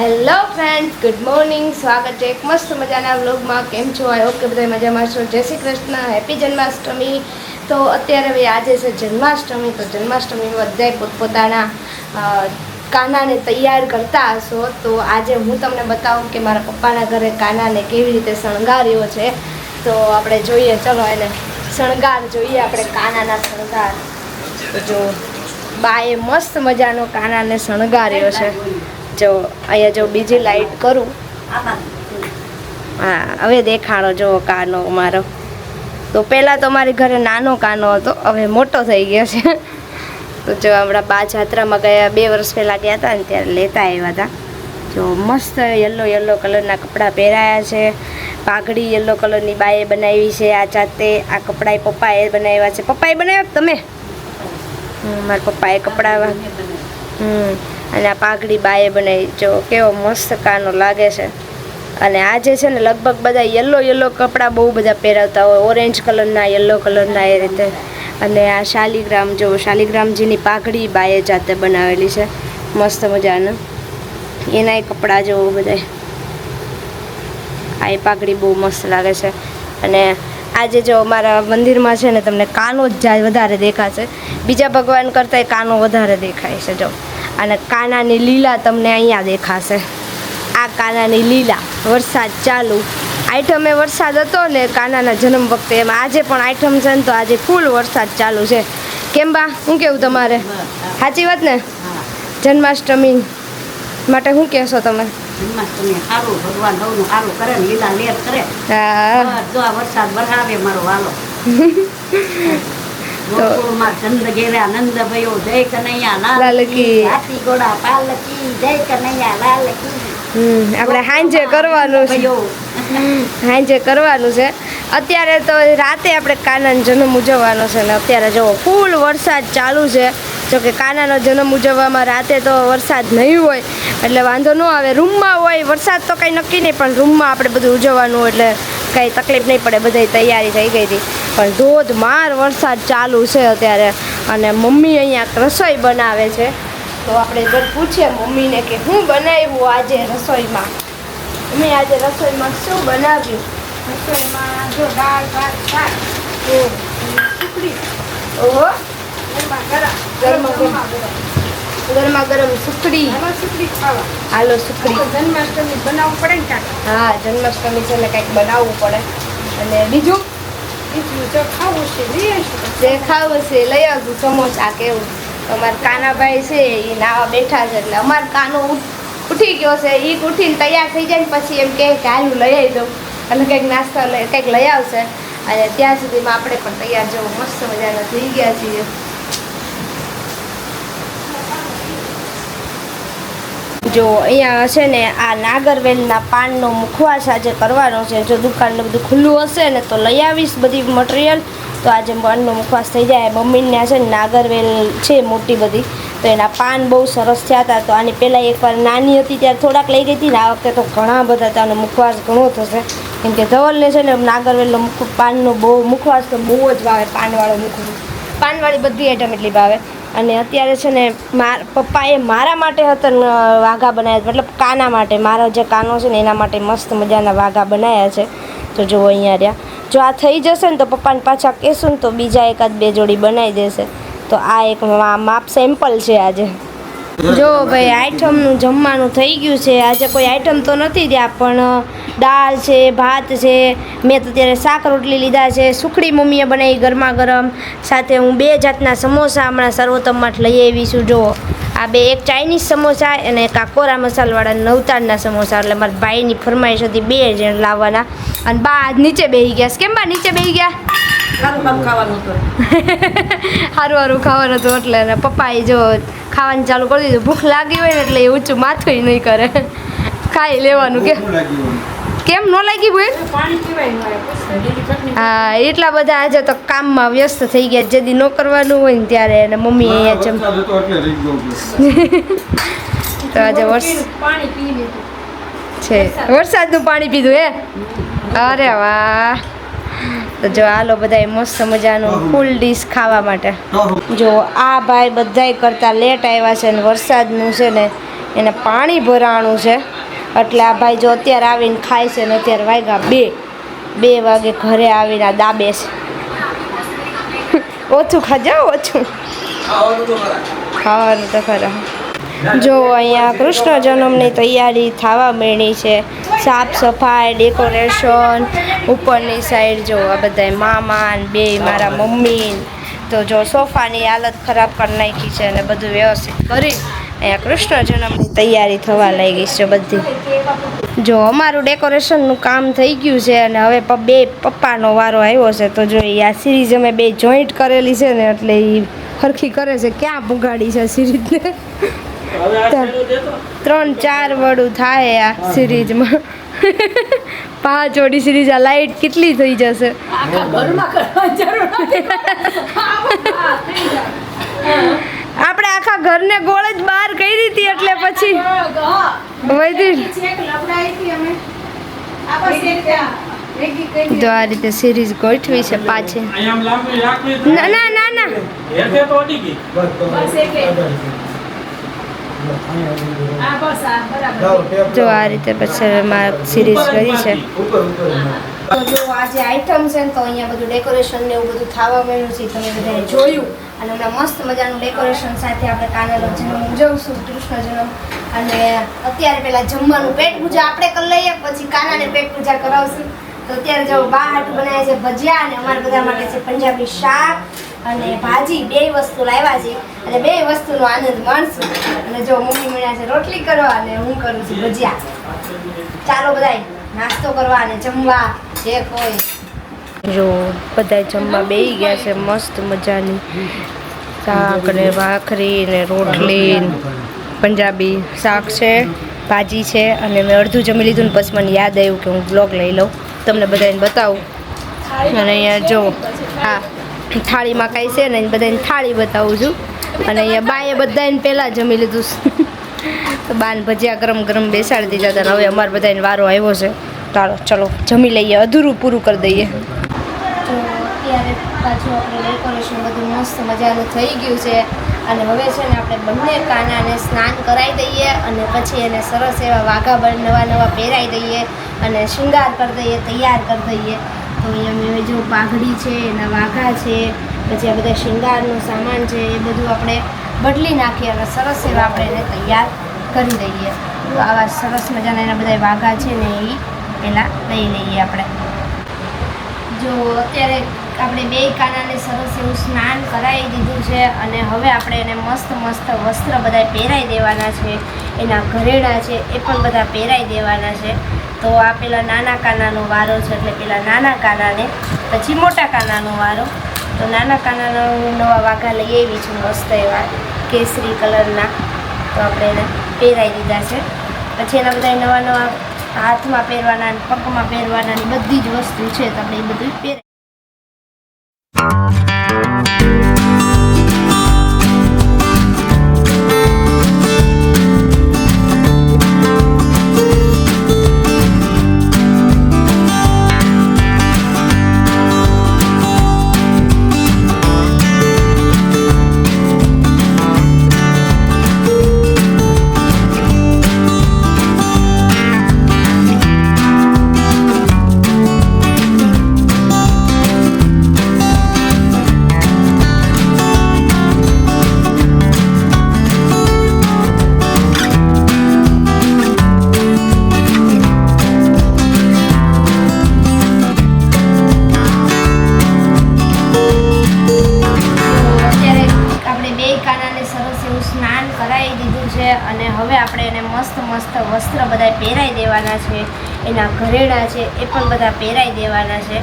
Hello friends, good morning. સ્વાગત છે એક મસ્ત મજાના વ્લોગમાં. કેમ છો? આઈ હોપ કે બધા મજામાં છો. જય શ્રી કૃષ્ણ, હેપી જન્માષ્ટમી. તો અત્યારે હવે આજે છે જન્માષ્ટમી. તો જન્માષ્ટમીમાં બધાય પોતપોતાના કાનાને તૈયાર કરતા હશો. તો આજે હું તમને બતાવું કે મારા પપ્પાના ઘરે કાનાને કેવી રીતે શણગાર્યો છે. તો આપણે જોઈએ, ચલો એને શણગાર જોઈએ આપણે, કાનાના શણગાર. તો જો બાએ મસ્ત મજાનો કાનાને શણગાર્યો છે. જો અહીંયા જો બીજી લાઈટ કરું, હા હવે દેખાડો જો કાનો મારો. તો પહેલાં તો મારી ઘરે નાનો કાનો હતો, હવે મોટો થઈ ગયો છે. તો જો હમણાં બા જાત્રામાં ગયા, 2 વર્ષ પહેલાં ગયા હતા ને ત્યારે લેતા આવ્યા હતા. જો મસ્ત યલો કલરના કપડાં પહેરાયા છે. પાઘડી યલો કલરની બાએ બનાવી છે આ જાતે. આ કપડાં પપ્પાએ બનાવ્યા છે. પપ્પાએ બનાવ્યા તમે? મારા પપ્પાએ કપડાં અને આ પાઘડી બાએ બનાવી. જો કેવો મસ્ત કાનો લાગે છે. અને આજે છે ને લગભગ બધા યલો કપડાં બહુ બધા પહેરાવતા હોય, ઓરેન્જ કલરના, યલો કલરના, એ રીતે. અને આ શાલિગ્રામ, જો શાલિગ્રામજીની પાઘડી બાએ જાતે બનાવેલી છે, મસ્ત મજાના. એનાય કપડાં જો બધા. આ એ પાઘડી બહુ મસ્ત લાગે છે. અને આજે જો અમારા મંદિરમાં છે ને તમને કાનો જ વધારે દેખાશે. બીજા ભગવાન કરતાં કાનો વધારે દેખાય છે. જો અને કાનાની લીલા તમને અહીંયા દેખાશે. આ કાનાની લીલા. વરસાદ ચાલુ. આઈટમે વરસાદ હતો ને કાનાના જન્મ વખતે, એમ આજે પણ આઈટમ છે ને તો આજે ફૂલ વરસાદ ચાલુ છે. કેમ બા, શું કેવું તમારે? સાચી વાત ને? જન્માષ્ટમી માટે શું કહેશો તમે? જન્માષ્ટમી સારું, ભગવાન સૌનું સારું કરે ને, લીલા લેર કરે. હા, જો આ વરસાદ વરસાવે મારો વાલો. ગોકુળમાં ચંદ ઘેરા નંદ ભયો, જય કનૈયા લાલ કી. હાથી ઘોડા પાલકી, જય કનૈયા લાલ કી. આપણે સાંજે કરવાનું છે. સાંજે કરવાનું છે. અત્યારે તો રાતે આપણે કાનાનો જન્મ ઉજવવાનો છે ને અત્યારે જો ફૂલ વરસાદ ચાલુ છે. જો કે કાનાનો જન્મ ઉજવવામાં રાતે તો વરસાદ નહીં હોય એટલે વાંધો ન આવે. રૂમમાં હોય વરસાદ તો કંઈ નક્કી નહીં, પણ રૂમમાં આપણે બધું ઉજવવાનું એટલે કંઈ તકલીફ નહીં પડે. બધી તૈયારી થઈ ગઈ હતી, પણ ધોધમાર વરસાદ ચાલુ છે અત્યારે. અને મમ્મી અહીંયા રસોઈ બનાવે છે. તો આપણે જર પૂછીએ મમ્મીને કે શું બનાવ્યું આજે રસોઈમાં. મમ્મી આજે રસોઈમાં શું બનાવ્યું? રસોઈમાં જો દાળ ભાત શાક, સુખડી. ઓહો, ગરમા ગરમ સુખડી. હાલો સુખડી. જન્માષ્ટમી બનાવવું પડે ને કાંઈક. હા, જન્માષ્ટમી છે એટલે કંઈક બનાવવું પડે. અને બીજું જો ખાવું છે જે ખાવું છે લઈ આવજો. સમોસા કેવું. અમારા કાનાભાઈ છે એ નાવા બેઠા છે એટલે અમારો કાનો ઉઠી ગયો છે. એ ઉઠીને તૈયાર થઈ જાય ને પછી એમ કહે કે હાલું લઈ આવી દઉં, એટલે કંઈક નાસ્તો કંઈક લઈ આવશે. અને ત્યાં સુધીમાં આપણે પણ તૈયાર જવું મસ્ત મજાના થઈ ગયા છીએ. જો અહીંયા હશે ને આ નાગરવેલના પાનનો મુખવાસ આજે કરવાનો છે. જો દુકાનને બધું ખુલ્લું હશે ને તો લઈ આવીશ બધી મટીરિયલ, તો આજે પાનનો મુખવાસ થઈ જાય. મમ્મીને છે ને નાગરવેલ છે મોટી બધી, તો એના પાન બહુ સરસ થયા હતા. તો આની પહેલાં એકવાર નાની હતી ત્યારે થોડાક લઈ ગઈ હતી ને, આ વખતે તો ઘણા બધા હતા અને મુખવાસ ઘણો થશે. કેમ કે ધવલને છે ને નાગરવેલનો પાનનો બહુ મુખવાસ તો બહુ જ ભાવે. પાનવાળો મુખવાસ, પાનવાળી બધી આઈટમ એટલી ભાવે. અને અત્યારે છે ને પપ્પાએ મારા માટે હતા વાઘા બનાવ્યા, મતલબ કાના માટે. મારો જે કાનો છે ને એના માટે મસ્ત મજાના વાઘા બનાવ્યા છે. તો જુઓ અહીંયા રહ્યા. જો આ થઈ જશે ને તો પપ્પાને પાછા કહેશું ને તો બીજા 1-2 જોડી બનાવી દેશે. તો આ એક માપ સેમ્પલ છે આજે. જો ભાઈ આઈટમનું જમવાનું થઈ ગયું છે. આજે કોઈ આઈટમ તો નથી ત્યાં, પણ દાળ છે, ભાત છે. મેં તો અત્યારે શાક રોટલી લીધા છે. સુખડી મમ્મીએ બનાવી ગરમા ગરમ. સાથે હું 2 જાતના સમોસા હમણાં સર્વોત્તમમાંથી લઈ આવી છું. જુઓ આ 2, એક ચાઇનીઝ સમોસા અને એક આ કોરા મસાલાવાળા નવતારના સમોસા. એટલે મારા ભાઈની ફરમાઈશ હતી 2 જણ લાવવાના. અને બા આજ નીચે બેસી ગયા. કેમ બા નીચે બેસી ગયા? સારું ખાવાનું હતું. સારું ખાવાનું હતું એટલે. અને પપ્પાએ જો ખાવાનું ચાલુ કરી દીધું. ભૂખ લાગી હોય ને એટલે એ ઊંચું માથું નહીં કરે, ખાઈ લેવાનું. કેમ ન લાગી ભાઈ? હા, એટલા બધા આજે તો કામમાં વ્યસ્ત થઈ ગયા. જેદી ન કરવાનું હોય ને ત્યારે. અને મમ્મી અહીંયા તો આજે વરસાદનું પાણી પીધું હે. અરે વાહ. તો જો હાલો બધાય મસ્ત મજાનું ફૂલ ડીશ ખાવા માટે. જો આ ભાઈ બધાય કરતાં લેટ આવ્યા છે ને વરસાદનું છે ને એને પાણી ભરાણું છે. એટલે આ ભાઈ જો અત્યારે આવીને ખાય છે ને અત્યારે વાગ્યા 2 વાગે ઘરે આવીને આ દાબે છે. ઓછું ખાજો, ઓછું ખાવાનું તો ખરા. જો અહીંયા કૃષ્ણ જન્મની તૈયારી થવા માંડી છે. સાફ સફાઈ, ડેકોરેશન, ઉપરની સાઈડ જો આ બધા મામા ને બે મારા મમ્મી. તો જો સોફાની હાલત ખરાબ કરી નાખી છે અને બધું વ્યવસ્થિત કરી અહીંયા કૃષ્ણ જન્મની તૈયારી થવા લાગી છે બધી. જો અમારું ડેકોરેશનનું કામ થઈ ગયું છે અને હવે પપ્પાનો વારો આવ્યો છે. તો જો આ સિરીઝ અમે 2 જોઈન્ટ કરેલી છે ને એટલે એ સરખી કરે છે. ક્યાં પુગાડી છે સિરીઝને? 3-4 વડું થાય આ સિરીઝમાં. 5 વડી સિરીઝ. આ લાઈટ કેટલી થઈ જશે? આપણે આખા ઘરને ગોળ જ બહાર કરી હતી એટલે પછી તો આ રીતે સિરીઝ ગોઠવી છે પાછી. ના ના ના ના જો આ રીતે પછી સિરીઝ કરી છે. તો જો આ જે આઈટમ છે ને તો અહીંયા બધું ડેકોરેશન ને એવું બધું થવા માંડ્યું છે. તમે બધાએ જોયું અને હમણાં મસ્ત મજાનું ડેકોરેશન સાથે આપણે કાનાનો જન્મ ઉજવશું, કૃષ્ણ જન્મ. અને અત્યારે પહેલાં જમવાનું પેટ પૂજા આપણે કરી લઈએ, પછી કાનાને પેટ પૂજા કરાવશું. તો અત્યારે જો બા હાટું બનાવે છે ભજીયા અને અમારા બધા માટે છે પંજાબી શાક અને ભાજી. 2 વસ્તુ લાવ્યા છે અને 2 વસ્તુનો આનંદ માણશું. અને જો મમ્મી મળ્યા છે રોટલી કરવા અને હું કરું છું ભજીયા. ચાલો બધાય નાસ્તો કરવા અને જમવા જે કોઈ. જો બધા જમવા બેસી ગયા છે મસ્ત મજાની. શાક ને ભાખરી ને રોટલી, પંજાબી શાક છે, ભાજી છે. અને મેં અડધું જમી લીધું ને પછી મને યાદ આવ્યું કે હું બ્લોગ લઈ લઉં, તમને બધાને બતાવું. અને અહીંયા જો હા થાળીમાં કાંઈ છે ને બધાને થાળી બતાવું છું. અને અહીંયા બાએ બધાને પહેલાં જમી લીધું. તો બાને ભજીયા ગરમ ગરમ બેસાડી દીધા હતા. હવે અમારે બધાને વારો આવ્યો છે. ચાલો ચલો જમી લઈએ, અધૂરું પૂરું કરી દઈએ. તો અત્યારે પાછું આપણે ડેકોરેશન બધું મસ્ત મજાનું થઈ ગયું છે. અને હવે છે ને આપણે બંને કાનાને સ્નાન કરાવી દઈએ અને પછી એને સરસ એવા વાઘા નવા પહેરાવી દઈએ અને શૃંગાર કરી દઈએ, તૈયાર કરી દઈએ. તો અહીંયા મેં જો પાઘડી છે, એના વાઘા છે, પછી આ બધા શૃંગારનો સામાન છે એ બધું આપણે બદલી નાખીએ અને સરસ એવા આપણે એને તૈયાર કરી દઈએ. તો આવા સરસ મજાના એના બધા વાઘા છે ને એ પહેલાં લઈ લઈએ આપણે. જો અત્યારે આપણે 2 કાનાને સરસ એવું સ્નાન કરાવી દીધું છે અને હવે આપણે એને મસ્ત વસ્ત્ર બધા પહેરાવી દેવાના છે. એના ઘરેણા છે એ પણ બધા પહેરાવી દેવાના છે. તો આ પેલા નાના કાનાનો વારો છે એટલે પેલા નાના કાનાને, પછી મોટા કાનાનો વારો. તો નાના કાનાનો નવા વાઘા લઈ આવી છું મસ્ત એવા કેસરી કલરના. તો આપણે એને પહેરાવી દીધા છે. પછી એના બધા નવા હાથમાં પહેરવાના, પગમાં પહેરવાના બધી જ વસ્તુ છે તો આપણે એ બધું પહેરાવી. અને હવે આપણે એને મસ્ત વસ્ત્ર બધા પહેરાવી દેવાના છે. એના ઘરેણા છે એ પણ બધા પહેરાવી દેવાના છે.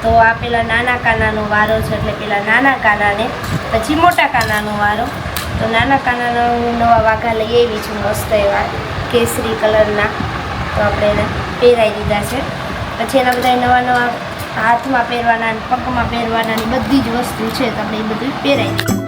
તો આ પેલા નાના કાનાનો વારો છે એટલે પેલા નાના કાનાને, પછી મોટા કાનાનો વારો. તો નાના કાનાનો નવા વાઘા લઈ આવી છું મસ્ત એવા કેસરી કલરના. તો આપણે એને પહેરાવી દીધા છે. પછી એના બધા નવા હાથમાં પહેરવાના, પગમાં પહેરવાના બધી જ વસ્તુ છે તો આપણે એ બધું પહેરાવી દઈએ.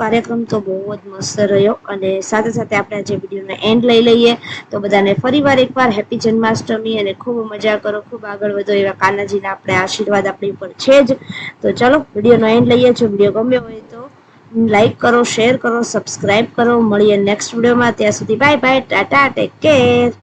કાર્યક્રમ તો બહુ જ મસ્ત રહ્યો અને સાથે સાથે આપણે જે વિડીયોનો એન્ડ લઈ લઈએ તો બધાને ફરીવાર એકવાર હેપી જન્માષ્ટમી અને ખૂબ મજા કરો, ખૂબ આગળ વધો એવા કાનાજીના આપણે આશીર્વાદ આપણી ઉપર છે જ. તો ચલો વિડીયોનો એન્ડ લઈએ. જો વિડીયો ગમ્યો હોય તો લાઈક કરો, શેર કરો, સબસ્ક્રાઇબ કરો. મળીએ નેક્સ્ટ વિડીયોમાં. ત્યાં સુધી bye bye, Tata, take care.